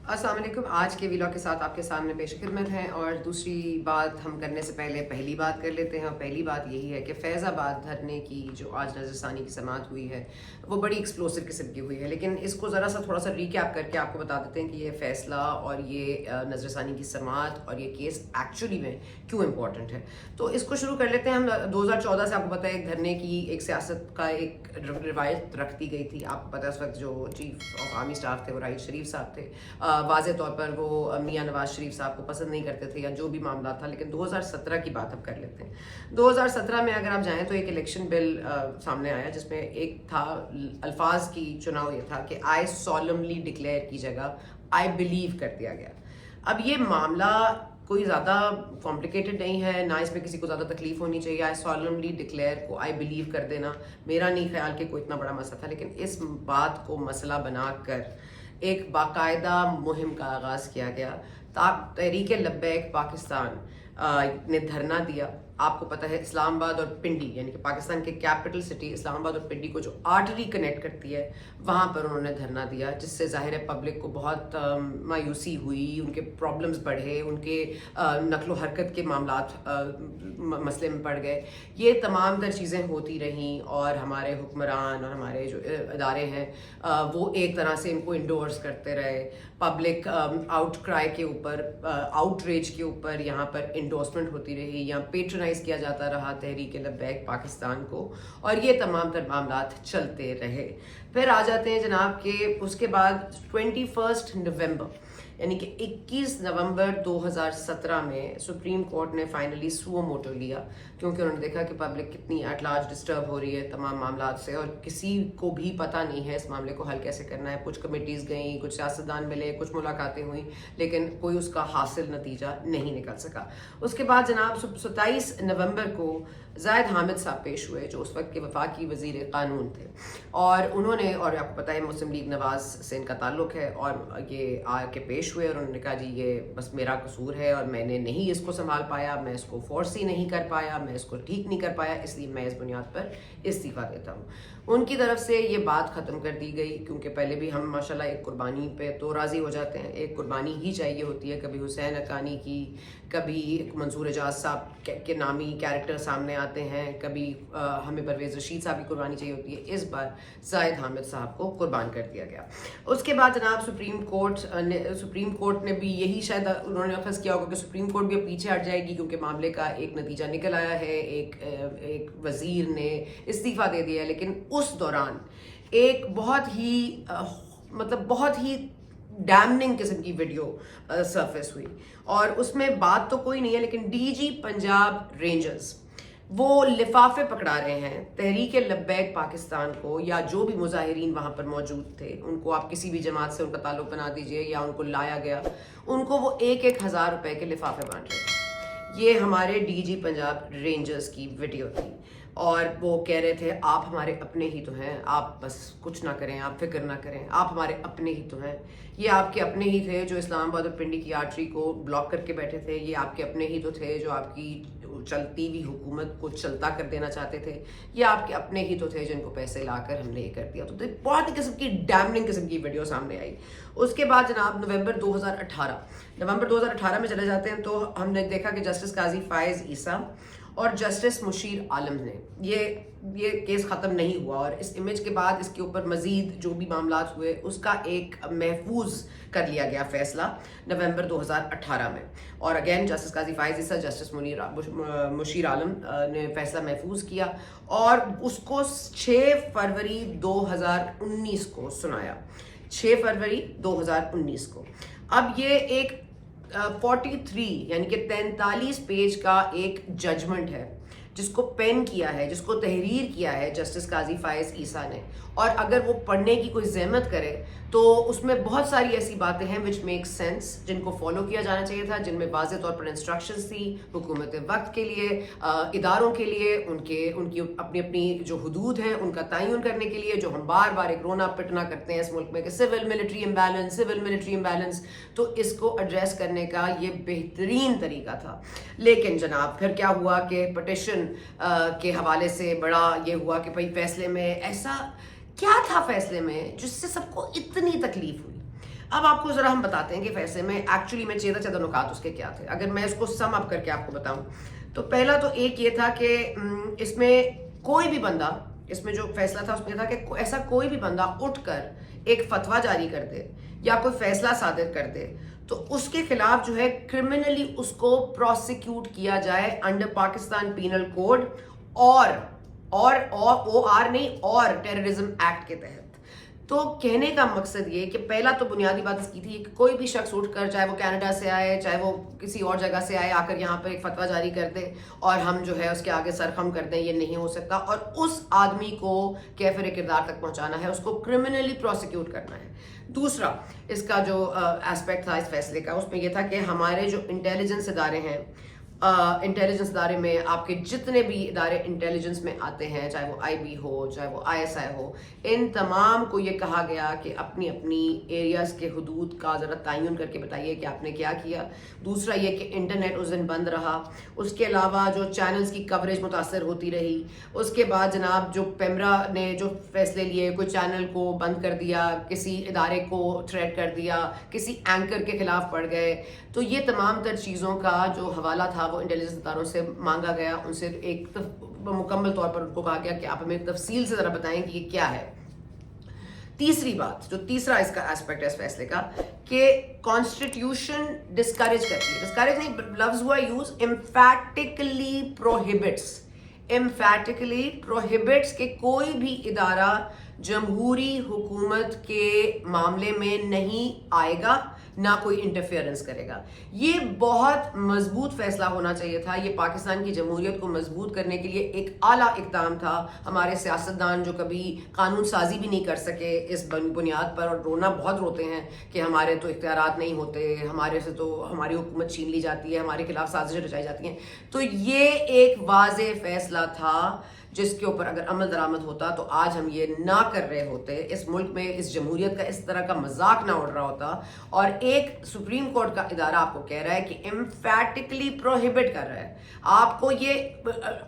अस्सलाम वालेकुम। आज के व्लॉग के साथ आपके सामने पेश खिदमत है। और दूसरी बात हम करने से पहले पहली बात कर लेते हैं, और पहली बात यही है कि फैज़ाबाद धरने की जो आज नज़रसानी की समाअत हुई है वो बड़ी एक्सप्लोसिव किस्म की हुई है। लेकिन इसको ज़रा सा थोड़ा सा रिकैप करके आपको बता देते हैं कि ये फ़ैसला और ये नज़रसानी की समाअत और ये केस एक्चुअली में क्यों इम्पॉर्टेंट है। तो इसको शुरू कर लेते हैं हम। 2014 से आपको पता है एक धरने की एक सियासत का एक रिवायत रख दी गई थी। आपको पता है उस वक्त जो चीफ ऑफ आर्मी स्टाफ थे वो राहिल शरीफ साहब थे। वाज़े तौर पर वो मियां नवाज शरीफ साहब को पसंद नहीं करते थे या जो भी मामला था। लेकिन 2017 की बात हम कर लेते हैं। 2017 में अगर आप जाएं तो एक इलेक्शन बिल सामने आया जिसमें एक था, अल्फाज की चुनाव ये था कि आई सॉलमली डिक्लेयर की जगह आई बिलीव कर दिया गया। अब ये मामला कोई ज़्यादा कॉम्प्लिकेटेड नहीं है, ना इसमें किसी को ज़्यादा तकलीफ होनी चाहिए। आई सॉलमली डिक्लेयर को आई बिलीव कर देना मेरा नहीं ख्याल कि कोई इतना बड़ा मसला था। लेकिन इस बात को मसला बनाकर एक बाकायदा मुहिम का आगाज़ किया गया। तहरीक लब्बैक पाकिस्तान ने धरना दिया। आपको पता है इस्लामाबाद और पिंडी यानी कि पाकिस्तान के कैपिटल सिटी इस्लामाबाद और पिंडी को जो आर्टरी कनेक्ट करती है वहाँ पर उन्होंने धरना दिया, जिससे ज़ाहिर है पब्लिक को बहुत मायूसी हुई, उनके प्रॉब्लम्स बढ़े, उनके नकलो हरकत के मामलात मसले में पड़ गए। ये तमाम तर चीज़ें होती रहीं और हमारे हुक्मरान और हमारे जो इदारे हैं वो एक तरह से इनको इंडोर्स करते रहे। पब्लिक आउटक्राई के ऊपर, आउटरेज के ऊपर यहाँ पर इंडोर्समेंट होती रही, यहाँ पेट्रोनाइज किया जाता रहा तहरीक लब्बैक पाकिस्तान को, और ये तमाम तर मामलात चलते रहे। फिर आ जाते हैं जनाब के उसके बाद 21 नवंबर यानी कि 21 नवंबर 2017 में सुप्रीम कोर्ट ने फाइनली सुओ मोटो लिया, क्योंकि उन्होंने देखा कि पब्लिक कितनी एट लार्ज डिस्टर्ब हो रही है तमाम मामलात से और किसी को भी पता नहीं है इस मामले को हल कैसे करना है। कुछ कमेटीज़ गई, कुछ सियासतदान मिले, कुछ मुलाकातें हुई, लेकिन कोई उसका हासिल नतीजा नहीं निकल सका। उसके बाद जनाब 27 नवंबर को जाहिद हामिद साहब पेश हुए, जो उस वक्त के वफाकी वज़ीर क़ानून थे, और उन्होंने, और आपको पता है मुस्लिम लीग नवाज से इनका ताल्लुक़ है, और ये आके पेश हुए और उन्होंने कहा जी ये बस मेरा कसूर है और मैंने नहीं इसको संभाल पाया, मैं इसको फोर्स ही नहीं कर पाया, मैं इसको ठीक नहीं कर पाया, इसलिए मैं इस बुनियाद पर इस्तीफ़ा देता हूँ। उनकी तरफ से ये बात ख़त्म कर दी गई, क्योंकि पहले भी हम माशाल्लाह एक कुर्बानी पे तो राज़ी हो जाते हैं, एक कुर्बानी ही चाहिए होती है। कभी हुसैन हक्कानी की, कभी मंसूर एजाज साहब के नामी कैरेक्टर सामने आते हैं, कभी हमें परवेज़ रशीद साहब की कुर्बानी चाहिए होती है। इस बार जाहिद हामिद साहब को कुर्बान कर दिया गया। उसके बाद जनाब सुप्रीम कोर्ट ने भी यही शायद उन्होंने अखज़ किया होगा कि सुप्रीम कोर्ट भी अब पीछे हट जाएगी, क्योंकि मामले का एक नतीजा निकल आया है, एक वज़ीर ने इस्तीफ़ा दे दिया है। लेकिन उस दौरान एक बहुत ही डैमनिंग किस्म की वीडियो सरफेस हुई, और उसमें बात तो कोई नहीं है, लेकिन डीजी पंजाब रेंजर्स वो लिफाफे पकड़ा रहे हैं तहरीक लब्बैक पाकिस्तान को, या जो भी मुजाहिरीन वहाँ पर मौजूद थे उनको, आप किसी भी जमात से उनका ताल्लुक़ बना दीजिए या उनको लाया गया, उनको वो 1-1 हज़ार रुपए के लिफाफे बांट रहे थे। ये हमारे डीजी पंजाब रेंजर्स की वीडियो थी, और वो कह रहे थे आप हमारे अपने ही तो हैं, आप बस कुछ ना करें, आप फिक्र ना करें, आप हमारे अपने ही तो हैं। ये आपके अपने ही थे जो इस्लामाबाद और पिंडी की आर्टरी को ब्लॉक करके बैठे थे, ये आपके अपने ही तो थे जो आपकी चलती हुई हुकूमत को चलता कर देना चाहते थे, ये आपके अपने ही तो थे जिनको पैसे लाकर हमने ये कर दिया। तो बहुत ही किस्म की डैमनिंग किस्म की वीडियो सामने आई। उसके बाद जनाब नवंबर 2018 में चले जाते हैं, तो हमने देखा कि जस्टिस काजी फायज़ ईसा और जस्टिस मुशीर आलम ने ये केस ख़त्म नहीं हुआ, और इस इमेज के बाद इसके ऊपर मज़ीद जो भी मामलात हुए उसका एक महफूज कर लिया गया फ़ैसला नवंबर 2018 में। और अगेन जस्टिस काजी फायज़ ईसा, जस्टिस मुशीर आलम ने फ़ैसला महफूज किया और उसको 6 फरवरी 2019 को सुनाया। 6 फरवरी 2019 को। अब ये एक 43 यानी कि 43 पेज का एक जजमेंट है जिसको पेन किया है, जिसको तहरीर किया है जस्टिस काजी फायज़ ईसा ने, और अगर वो पढ़ने की कोई ज़हमत करे तो उसमें बहुत सारी ऐसी बातें हैं विच मेक सेंस, जिनको फॉलो किया जाना चाहिए था, जिनमें वाज़े तौर पर इंस्ट्रक्शंस थी हुकूमत वक्त के लिए, इदारों के लिए, उनकी अपनी अपनी जो हुदूद हैं उनका तयन करने के लिए, जो हम बार बार एक रोना पिटना करते हैं इस मुल्क में कि सिविल मिलिट्री इम्बैलेंस, तो इसको एड्रेस करने का ये बेहतरीन तरीका था। लेकिन जनाब फिर क्या हुआ कि पटिशन के हवाले से बड़ा ये हुआ कि भाई फैसले में ऐसा क्या था फैसले में जिससे सबको इतनी तकलीफ हुई। اب آپ کو ذرا ہم بتاتے ہیں کہ فیصلے میں ایکچولی میں چیدہ نکات اس کے کیا تھے. اگر میں اس کو سم اپ کر کے آپ کو بتاؤں تو پہلا تو ایک یہ تھا کہ اس میں کوئی بھی بندہ, اس میں جو فیصلہ تھا اس میں تھا کہ ایسا کوئی بھی بندہ اٹھ کر ایک فتویٰ جاری کر دے یا کوئی فیصلہ صادر کر دے تو اس کے خلاف جو ہے کرمنلی اس کو پروسیکیوٹ کیا جائے انڈر پاکستان پینل کوڈ اور ٹیررزم ایکٹ کے تحت. تو کہنے کا مقصد یہ کہ پہلا تو بنیادی بات اس کی تھی کہ کوئی بھی شخص اٹھ کر, چاہے وہ کینیڈا سے آئے, چاہے وہ کسی اور جگہ سے آئے, آ کر یہاں پر ایک فتویٰ جاری کر دے اور ہم جو ہے اس کے آگے سر خم کر دیں, یہ نہیں ہو سکتا. اور اس آدمی کو کیفر کردار تک پہنچانا ہے, اس کو کرمنلی پروسیکیوٹ کرنا ہے. دوسرا اس کا جو ایسپیکٹ تھا اس فیصلے کا, اس میں یہ تھا کہ ہمارے جو انٹیلیجنس ادارے ہیں, انٹیلیجنس ادارے میں آپ کے جتنے بھی ادارے انٹیلیجنس میں آتے ہیں, چاہے وہ آئی بی ہو, چاہے وہ آئی ایس آئی ہو, ان تمام کو یہ کہا گیا کہ اپنی اپنی ایریاز کے حدود کا ذرا تعین کر کے بتائیے کہ آپ نے کیا کیا. دوسرا یہ کہ انٹرنیٹ اس دن بند رہا, اس کے علاوہ جو چینلز کی کوریج متاثر ہوتی رہی. اس کے بعد جناب جو پیمرا نے جو فیصلے لیے, کوئی چینل کو بند کر دیا, کسی ادارے کو تھریٹ کر دیا, کسی اینکر کے خلاف پڑ گئے. تو یہ تمام تر چیزوں کا جو حوالہ تھا وہ انٹیلیجنس اداروں سے مانگا گیا, ان سے ایک مکمل طور پر ان کو کہا گیا کہ آپ ہمیں تفصیل سے ذرا بتائیں کہ یہ کیا ہے. تیسری بات, جو تیسرا اس کا ایسپیکٹ ہے اس فیصلے کا, کہ کانسٹیٹیوشن ڈسکریج کرتی ہے, ڈسکریج نہیں لفظ ہوا یوز, امفیٹیکلی پروہیبٹس کہ کوئی بھی ادارہ جمہوری حکومت کے معاملے میں نہیں آئے گا, نہ کوئی انٹرفیئرنس کرے گا. یہ بہت مضبوط فیصلہ ہونا چاہیے تھا. یہ پاکستان کی جمہوریت کو مضبوط کرنے کے لیے ایک اعلیٰ اقدام تھا. ہمارے سیاستدان جو کبھی قانون سازی بھی نہیں کر سکے اس بنیاد پر, اور رونا بہت روتے ہیں کہ ہمارے تو اختیارات نہیں ہوتے, ہمارے سے تو ہماری حکومت چھین لی جاتی ہے, ہمارے خلاف سازشیں رچائی جاتی ہیں. تو یہ ایک واضح فیصلہ تھا جس کے اوپر اگر عمل درآمد ہوتا تو آج ہم یہ نہ کر رہے ہوتے, اس ملک میں اس جمہوریت کا اس طرح کا مذاق نہ اڑ رہا ہوتا. اور ایک سپریم کورٹ کا ادارہ آپ کو کہہ رہا ہے کہ امفیٹیکلی پروہیبٹ کر رہا ہے, آپ کو یہ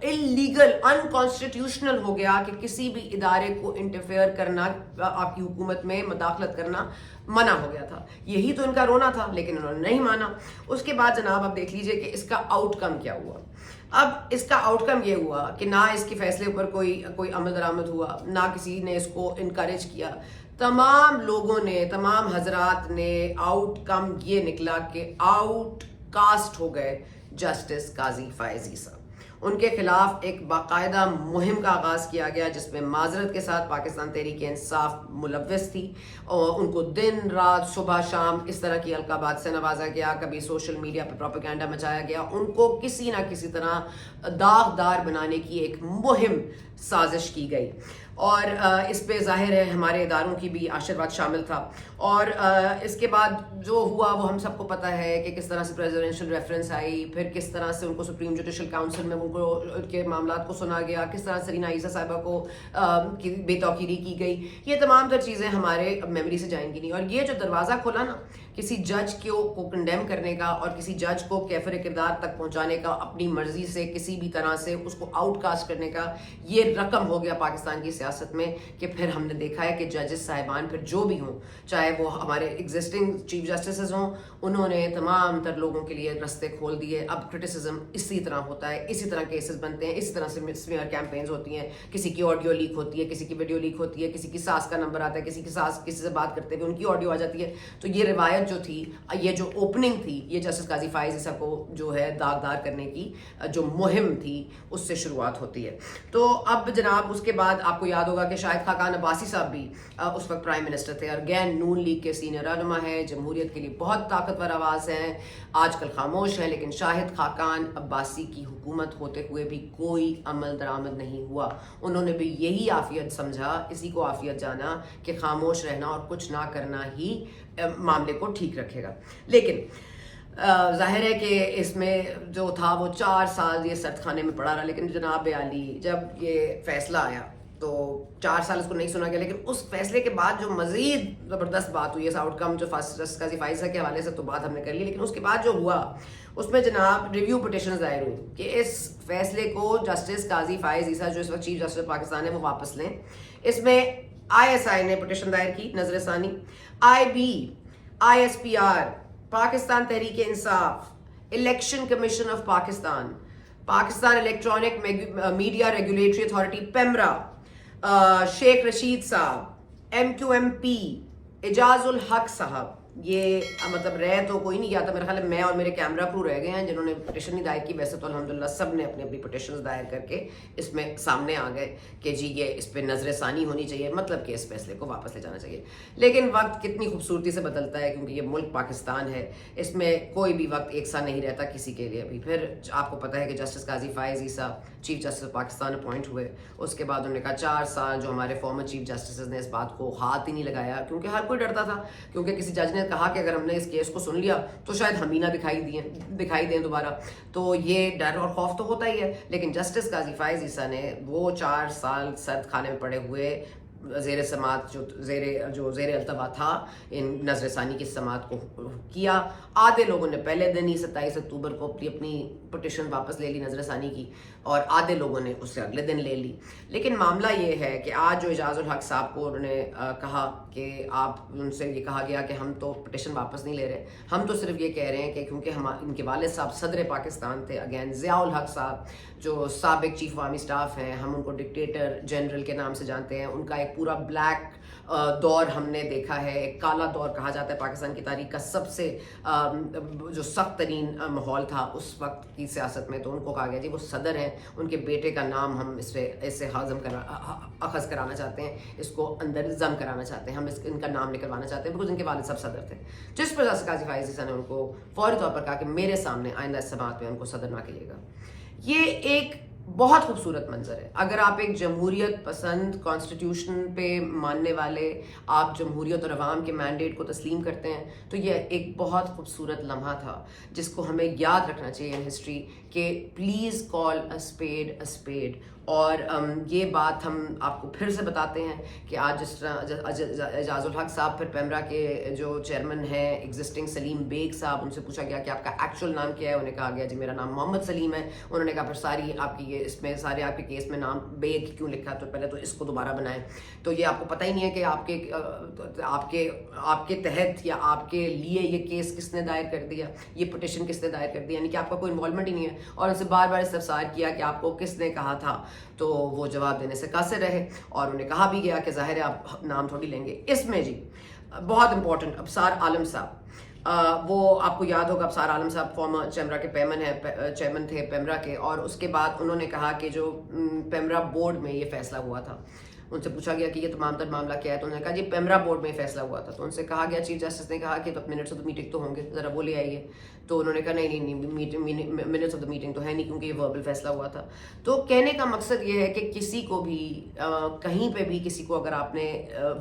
اللیگل انکانسٹیٹیوشنل ہو گیا کہ کسی بھی ادارے کو انٹرفیئر کرنا, آپ کی حکومت میں مداخلت کرنا منع ہو گیا تھا. یہی تو ان کا رونا تھا, لیکن انہوں نے نہیں مانا. اس کے بعد جناب آپ دیکھ لیجئے کہ اس کا آؤٹ کم کیا ہوا. اب اس کا آؤٹ کم یہ ہوا کہ نہ اس کے فیصلے پر کوئی عمل درآمد ہوا, نہ کسی نے اس کو انکریج کیا. تمام لوگوں نے, تمام حضرات نے, آؤٹ کم یہ نکلا کہ آؤٹ کاسٹ ہو گئے جسٹس قاضی فائز عیسیٰ. ان کے خلاف ایک باقاعدہ مہم کا آغاز کیا گیا جس میں معذرت کے ساتھ پاکستان تحریک انصاف ملوث تھی, اور ان کو دن رات صبح شام اس طرح کی القابات سے نوازا گیا, کبھی سوشل میڈیا پہ پروپیگنڈا مچایا گیا, ان کو کسی نہ کسی طرح داغدار بنانے کی ایک مہم سازش کی گئی. اور اس پہ ظاہر ہے ہمارے اداروں کی بھی آشرواد شامل تھا. اور اس کے بعد جو ہوا وہ ہم سب کو پتہ ہے کہ کس طرح سے پریزیڈنشل ریفرنس آئی, پھر کس طرح سے ان کو سپریم جوڈیشل کاؤنسل میں ان کو ان کے معاملات کو سنا گیا, کس طرح سرینا عیسیٰ صاحبہ کو بے توقیری کی گئی. یہ تمام تر چیزیں ہمارے میموری سے جائیں گی نہیں. اور یہ جو دروازہ کھولا نا کسی جج کو کنڈیم کرنے کا اور کسی جج کو کیفر کردار تک پہنچانے کا, اپنی مرضی سے کسی بھی طرح سے اس کو آؤٹ کاسٹ کرنے کا, یہ رقم ہو گیا پاکستان کی سیاست میں. کہ پھر ہم نے دیکھا ہے کہ ججز صاحبان پھر جو بھی ہوں, چاہے وہ ہمارے ایگزسٹنگ چیف جسٹسز ہوں, انہوں نے تمام تر لوگوں کے لیے رستے کھول دیے. اب کرٹیسزم اسی طرح ہوتا ہے, اسی طرح کیسز بنتے ہیں, اسی طرح سے سمیئر کیمپینز ہوتی ہیں. کسی کی آڈیو لیک ہوتی ہے, کسی کی ویڈیو لیک ہوتی ہے, کسی کی ساس کا نمبر آتا ہے, کسی کی ساس کسی سے بات کرتے ہوئے ان کی آڈیو آ جاتی ہے. تو یہ روایت جو تھی, یہ جو اوپننگ تھی, یہ جسٹس قاضی فائز عیسیٰ کو جو ہے داغدار کرنے کی جو مہم تھی اس سے شروعات ہوتی ہے. تو اب جناب اس کے بعد آپ کو یاد ہوگا کہ شاہد خاقان عباسی صاحب بھی اس وقت پرائم منسٹر تھے, اور اگین نون لیگ کے سینئر رہنما ہے, جمہوریت کے لیے بہت طاقتور آواز ہیں, آج کل خاموش ہیں. لیکن شاہد خاقان عباسی کی حکومت ہوتے ہوئے بھی کوئی عمل درآمد نہیں ہوا. انہوں نے بھی یہی عافیت سمجھا, اسی کو عافیت جانا کہ خاموش رہنا اور کچھ نہ کرنا ہی معاملے کو ٹھیک رکھے گا. لیکن ظاہر ہے کہ اس میں جو تھا وہ 4 سال یہ سرد خانے میں پڑا رہا. لیکن جناب عالی جب یہ فیصلہ آیا تو 4 سال اس کو نہیں سنا گیا. لیکن اس فیصلے کے بعد جو مزید زبردست بات ہوئی, اس آؤٹ کم جو جسٹس قاضی فائز کے حوالے سے تو بات ہم نے کر لی, لیکن اس کے بعد جو ہوا اس میں جناب ریویو پٹیشن دائر ہوئی کہ اس فیصلے کو جسٹس قاضی فائز عیسیٰ جو اس وقت چیف جسٹس پاکستان ہے وہ واپس لیں. اس میں ISI نے پٹیشن دائر کی نظر ثانی, IB ISPR, Pakistan Tehreek Insaf, election commission of Pakistan, Pakistan electronic media regulatory authority PEMRA, Sheikh Rashid sahab, MQMP, Ejazul हक साहब, ये मतलब रह तो कोई नहीं गया था, मेरे ख्याल मैं और मेरे कैमरा क्रू रह गए हैं जिन्होंने पिटिशन नहीं दायर की। वैसे तो अल्हम्दुलिल्लाह सब ने अपनी अपनी पिटिशन दायर करके इसमें सामने आ गए कि जी ये इस पर नजर सानी होनी चाहिए, मतलब कि इस फैसले को वापस ले जाना चाहिए। लेकिन वक्त कितनी खूबसूरती से बदलता है, क्योंकि ये मुल्क पाकिस्तान है, इसमें कोई भी वक्त एक सा नहीं रहता किसी के लिए भी। फिर आपको पता है कि justice Qazi Faez Isa chief justice of Pakistan appoint हुए, उसके बाद उन्होंने कहा 4 साल जो हमारे फॉर्मर चीफ जस्टिस ने इस बात को हाथ ही नहीं लगाया, क्योंकि हर कोई डरता था, क्योंकि किसी जज ने कहा कि अगर हमने इस केस को सुन लिया तो शायद हम ही ना दिखाई दें दोबारा, तो ये डर और खौफ तो होता ही है। लेकिन जस्टिस काजी फायज़ ईसा ने वो 4 साल सर्द खाने में पड़े हुए ज़ेर समात जो ज़ेर अल्तवा था इन नजर सानी की समात को किया। आधे लोगों ने पहले दिन ही 27 अक्टूबर को अपनी पिटिशन वापस ले ली नजर सानी की, और आधे लोगों ने उससे अगले दिन ले ली। लेकिन मामला ये है कि आज जो एजाजुल हक साहब को उन्होंने कहा कि आप उनसे ये कहा गया कि हम तो पिटिशन वापस नहीं ले रहे, हम तो सिर्फ ये कह रहे हैं कि क्योंकि हम इनके वालिद साहब सदर पाकिस्तान थे, अगेन ज़ियाउल हक साहब जो साबिक चीफ आर्मी स्टाफ हैं, हम उनको डिक्टेटर जनरल के नाम से जानते हैं, उनका एक पूरा ब्लैक दौर हमने देखा है, एक काला दौर कहा जाता है पाकिस्तान की तारीख का, सबसे जो सख्त तरीन माहौल था उस वक्त की सियासत में। तो उनको कहा गया जी वो सदर हैं, उनके बेटे का नाम हम इससे अखज़ कराना चाहते हैं, इसको अंदर जम कराना चाहते हैं, हम इनका नाम निकलवाना चाहते हैं, बिकॉज इनके वालिद साहब सदर थे। जिस पर जस्टिस काजी फायज़ ईसा ने उनको फौरी तौर पर कहा कि मेरे सामने आइंदा समात में उनको सदर ना कहिएगा। ये एक बहुत खूबसूरत मंजर है। अगर आप एक जमहूरियत पसंद, कॉन्स्टिट्यूशन पे मानने वाले, आप जमहूरियत और अवाम के मैंडेट को तस्लीम करते हैं, तो ये एक बहुत खूबसूरत लम्हा था जिसको हमें याद रखना चाहिए इन हिस्ट्री कि प्लीज़ कॉल अ स्पेड। और ये बात हम आपको फिर से बताते हैं कि आज जिस तरह एजाजुल हक साहब, फिर पेमरा के जो चेयरमैन हैं एग्जिस्टिंग सलीम बेग साहब, उनसे पूछा गया कि आपका एक्चुअल नाम क्या है, उन्हें कहा गया जी मेरा नाम मोहम्मद सलीम है। उन्होंने कहा फिर सारी आपकी ये इसमें सारे आपके केस में नाम बेग क्यों लिखा, तो पहले तो इसको दोबारा बनाएं। तो ये आपको पता ही नहीं है कि आपके तहत या आपके लिए ये केस किसने दायर कर दिया, ये पिटिशन किसने दायर कर दिया, यानी कि आपका कोई इन्वॉल्वमेंट ही नहीं है। और उनसे बार बार इस्तफसार किया कि आपको किसने कहा था, तो वो जवाब देने से कासिर रहे। और उन्हें कहा भी गया कि ज़ाहिर है आप नाम थोड़ी लेंगे। इसमें जी बहुत इंपॉर्टेंट अबसार आलम साहब, वो आपको याद होगा अबसार आलम साहब फॉर्मर चेमरा के चेयरमैन थे पेमरा के, और उसके बाद उन्होंने कहा कि जो पेमरा बोर्ड में ये फैसला हुआ था, उनसे पूछा गया कि ये तमाम तर मामला क्या है, तो उन्होंने कहा जी पेमरा बोर्ड में फैसला हुआ था। तो उनसे कहा गया, चीफ जस्टिस ने कहा कि तो मिनट्स ऑफ द मीटिंग तो होंगे, ज़रा वो ले आइए। तो उन्होंने कहा नहीं मिनट्स ऑफ द मीटिंग तो है नहीं, क्योंकि ये वर्बल फैसला हुआ था। तो कहने का मकसद ये है कि किसी को भी कहीं पे भी किसी को अगर आपने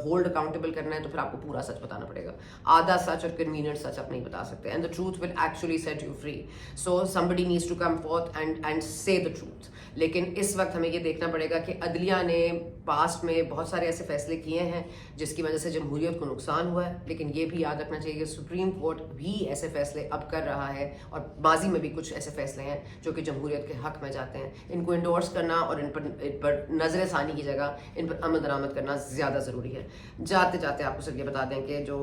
होल्ड अकाउंटेबल करना है तो फिर आपको पूरा सच बताना पड़ेगा। आधा सच और कन्वीनियंट सच आप नहीं बता सकते, and the truth will actually set you free. So somebody needs to come forth and say the truth. लेकिन इस वक्त हमें ये देखना पड़ेगा कि अदलिया ने पास्ट में बहुत सारे ऐसे फैसले किए हैं जिसकी वजह से जमहूरियत को नुकसान हुआ है, लेकिन ये भी याद रखना चाहिए कि सुप्रीम कोर्ट भी ऐसे फैसले अब कर रहा है, और माजी में भी कुछ ऐसे फैसले हैं जो कि जमहूरियत के हक में जाते हैं। इनको इंडोर्स करना और इन पर नजर सानी की जगह इन पर अमल दरामद करना ज़्यादा ज़रूरी है। जाते जाते आपको सिर्फ ये बता दें कि जो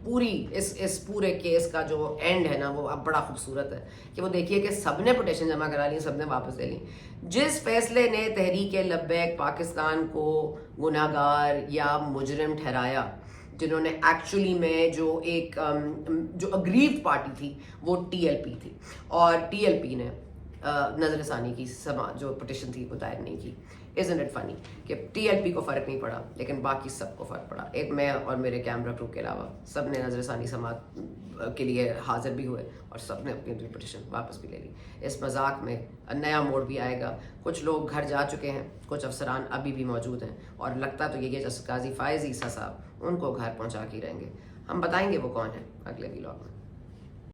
पूरी इस पूरे केस का जो एंड है ना, वो अब बड़ा खूबसूरत है कि वो देखिए कि सबने पिटिशन जमा करा ली, सबने वापस ले ली। जिस फैसले ने तहरीक लब्बैक पाकिस्तान को गुनाहगार या मुजरिम ठहराया, जिन्होंने एक्चुअली में जो अग्रीव्ड पार्टी थी वो TLP थी, और TLP ने नजर सानी की जो पिटिशन थी वो दायर नहीं की। Isn't it funny कि TLP को फ़र्क नहीं पड़ा लेकिन बाकी सबको फ़र्क पड़ा। एक मैं और मेरे कैमरा क्रू के अलावा सब ने नजर सानी समात के लिए हाजिर भी हुए और सब ने अपनी पिटिशन वापस भी ले ली। इस मजाक में नया मोड़ भी आएगा। कुछ लोग घर जा चुके हैं, कुछ अफसरान अभी भी मौजूद हैं, और लगता तो ये जस्टिस काजी फायज़ ईसा साहब उनको घर पहुँचा के रहेंगे। हम बताएंगे वो कौन है अगले व्लॉग में।